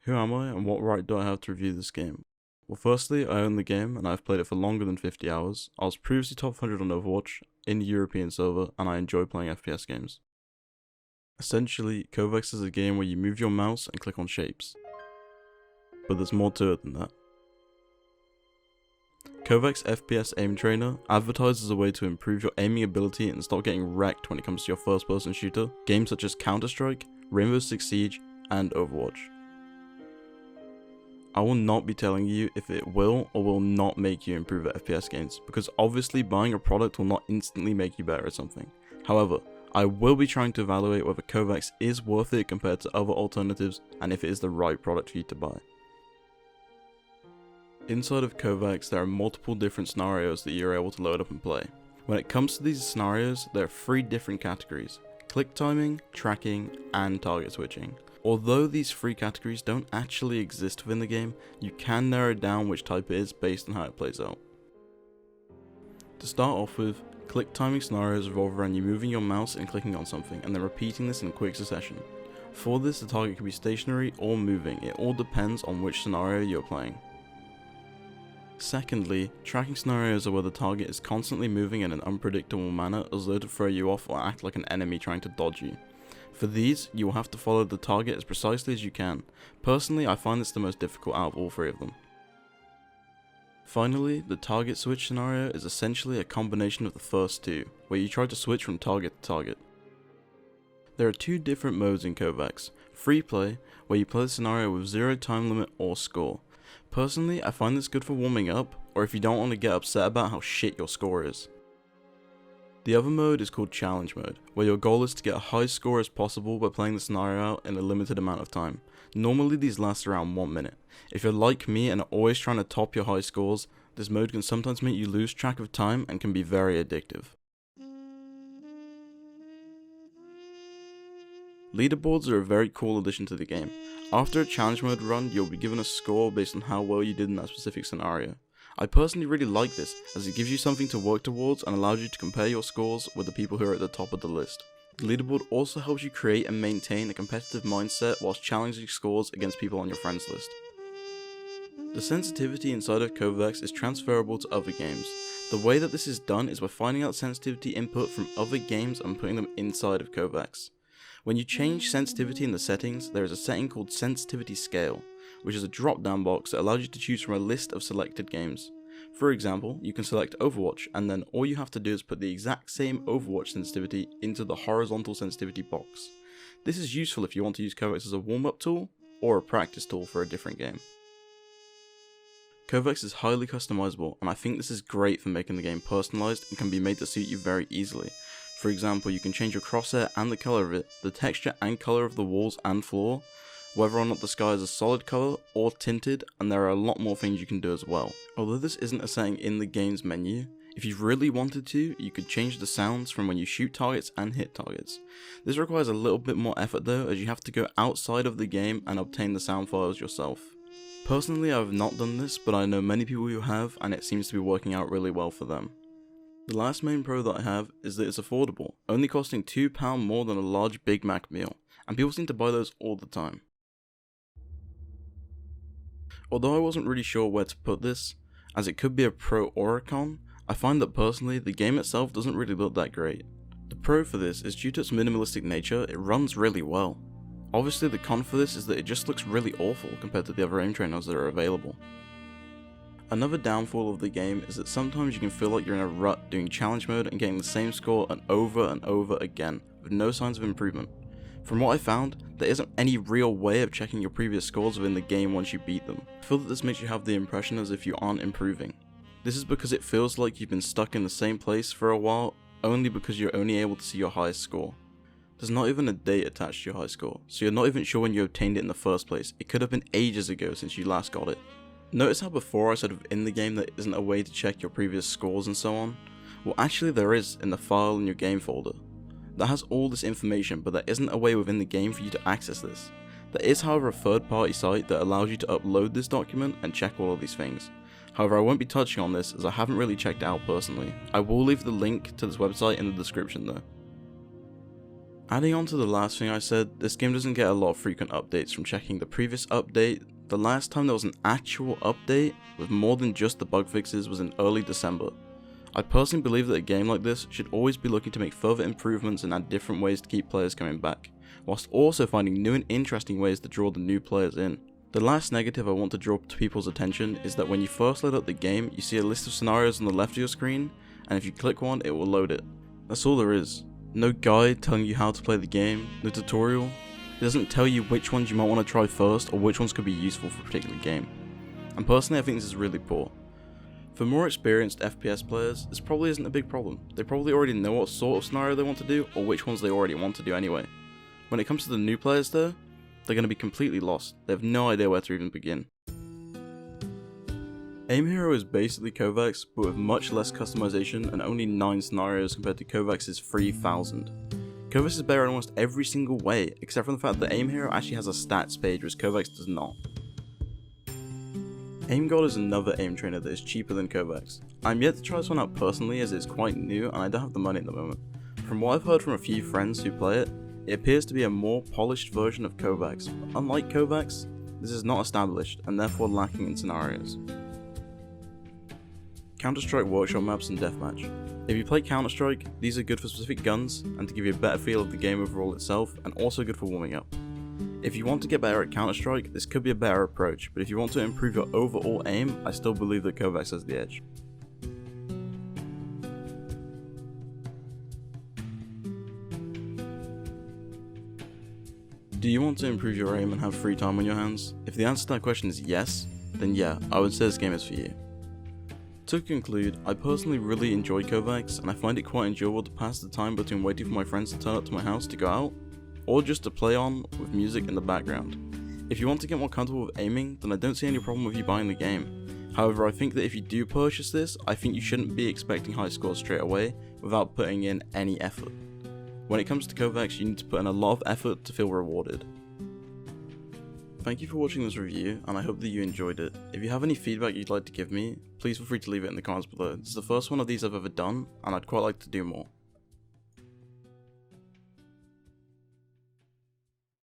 Who am I and what right do I have to review this game? Well, firstly, I own the game and I've played it for longer than 50 hours. I was previously top 100 on Overwatch, in the European server, and I enjoy playing FPS games. Essentially, Kovaaks is a game where you move your mouse and click on shapes. But there's more to it than that. Kovaaks FPS Aim Trainer advertises a way to improve your aiming ability and stop getting wrecked when it comes to your first person shooter, games such as Counter-Strike, Rainbow Six Siege, and Overwatch. I will not be telling you if it will or will not make you improve at FPS games, because obviously buying a product will not instantly make you better at something. However, I will be trying to evaluate whether Kovaaks is worth it compared to other alternatives and if it is the right product for you to buy. Inside of Kovaaks, there are multiple different scenarios that you're able to load up and play. When it comes to these scenarios, there are 3 different categories: click timing, tracking, and target switching. Although these 3 categories don't actually exist within the game, you can narrow down which type it is based on how it plays out. To start off with, click timing scenarios revolve around you moving your mouse and clicking on something and then repeating this in quick succession. For this, the target can be stationary or moving, it all depends on which scenario you're playing. Secondly, tracking scenarios are where the target is constantly moving in an unpredictable manner as though to throw you off or act like an enemy trying to dodge you. For these, you will have to follow the target as precisely as you can. Personally, I find this the most difficult out of all 3 of them. Finally, the target switch scenario is essentially a combination of the first 2, where you try to switch from target to target. There are 2 different modes in Kovaaks: free play, where you play the scenario with 0 time limit or score. Personally, I find this good for warming up, or if you don't want to get upset about how shit your score is. The other mode is called challenge mode, where your goal is to get a high score as possible by playing the scenario out in a limited amount of time. Normally these last around 1 minute. If you're like me and are always trying to top your high scores, this mode can sometimes make you lose track of time and can be very addictive. Leaderboards are a very cool addition to the game. After a challenge mode run, you'll be given a score based on how well you did in that specific scenario. I personally really like this, as it gives you something to work towards and allows you to compare your scores with the people who are at the top of the list. The leaderboard also helps you create and maintain a competitive mindset whilst challenging scores against people on your friends list. The sensitivity inside of Kovaaks is transferable to other games. The way that this is done is by finding out sensitivity input from other games and putting them inside of Kovaaks. When you change sensitivity in the settings, there is a setting called Sensitivity Scale, which is a drop-down box that allows you to choose from a list of selected games. For example, you can select Overwatch, and then all you have to do is put the exact same Overwatch sensitivity into the horizontal sensitivity box. This is useful if you want to use Kovaaks as a warm-up tool, or a practice tool for a different game. Kovaaks is highly customizable, and I think this is great for making the game personalized and can be made to suit you very easily. For example, you can change your crosshair and the color of it, the texture and color of the walls and floor, whether or not the sky is a solid color or tinted, and there are a lot more things you can do as well. Although this isn't a setting in the game's menu, if you really wanted to, you could change the sounds from when you shoot targets and hit targets. This requires a little bit more effort though, as you have to go outside of the game and obtain the sound files yourself. Personally, I have not done this, but I know many people who have, and it seems to be working out really well for them. The last main pro that I have is that it's affordable, only costing £2 more than a large Big Mac meal, and people seem to buy those all the time. Although I wasn't really sure where to put this, as it could be a pro or a con, I find that personally the game itself doesn't really look that great. The pro for this is due to its minimalistic nature, it runs really well. Obviously the con for this is that it just looks really awful compared to the other aim trainers that are available. Another downfall of the game is that sometimes you can feel like you're in a rut doing challenge mode and getting the same score and over again, with no signs of improvement. From what I found, there isn't any real way of checking your previous scores within the game once you beat them. I feel that this makes you have the impression as if you aren't improving. This is because it feels like you've been stuck in the same place for a while, only because you're only able to see your highest score. There's not even a date attached to your high score, so you're not even sure when you obtained it in the first place. It could have been ages ago since you last got it. Notice how before I said within the game there isn't a way to check your previous scores and so on? Well, actually there is in the file in your game folder. That has all this information, but there isn't a way within the game for you to access this. There is however a third party site that allows you to upload this document and check all of these things. However, I won't be touching on this as I haven't really checked it out personally. I will leave the link to this website in the description though. Adding on to the last thing I said, this game doesn't get a lot of frequent updates. From checking the previous update, the last time there was an actual update with more than just the bug fixes was in early December. I personally believe that a game like this should always be looking to make further improvements and add different ways to keep players coming back, whilst also finding new and interesting ways to draw the new players in. The last negative I want to draw to people's attention is that when you first load up the game, you see a list of scenarios on the left of your screen, and if you click one, it will load it. That's all there is. No guide telling you how to play the game, no tutorial. It doesn't tell you which ones you might want to try first or which ones could be useful for a particular game. And personally, I think this is really poor. For more experienced FPS players, this probably isn't a big problem. They probably already know what sort of scenario they want to do, or which ones they already want to do anyway. When it comes to the new players though, they're going to be completely lost. They have no idea where to even begin. Aim Hero is basically Kovaaks, but with much less customization and only 9 scenarios compared to Kovaaks' 3,000. Kovaaks is better in almost every single way, except for the fact that Aim Hero actually has a stats page, whereas Kovaaks does not. Aim God is another aim trainer that is cheaper than Kovaaks. I'm yet to try this one out personally as it's quite new and I don't have the money at the moment. From what I've heard from a few friends who play it, it appears to be a more polished version of Kovaaks. But unlike Kovaaks, this is not established and therefore lacking in scenarios. Counter-Strike workshop maps and deathmatch. If you play Counter-Strike, these are good for specific guns and to give you a better feel of the game overall itself, and also good for warming up. If you want to get better at Counter-Strike, this could be a better approach, but if you want to improve your overall aim, I still believe that Kovaaks has the edge. Do you want to improve your aim and have free time on your hands? If the answer to that question is yes, then yeah, I would say this game is for you. To conclude, I personally really enjoy Kovaaks, and I find it quite enjoyable to pass the time between waiting for my friends to turn up to my house to go out, or just to play on with music in the background. If you want to get more comfortable with aiming, then I don't see any problem with you buying the game. However, I think that if you do purchase this, I think you shouldn't be expecting high scores straight away without putting in any effort. When it comes to Kovaaks, you need to put in a lot of effort to feel rewarded. Thank you for watching this review, and I hope that you enjoyed it. If you have any feedback you'd like to give me, please feel free to leave it in the comments below. This is the first one of these I've ever done, and I'd quite like to do more.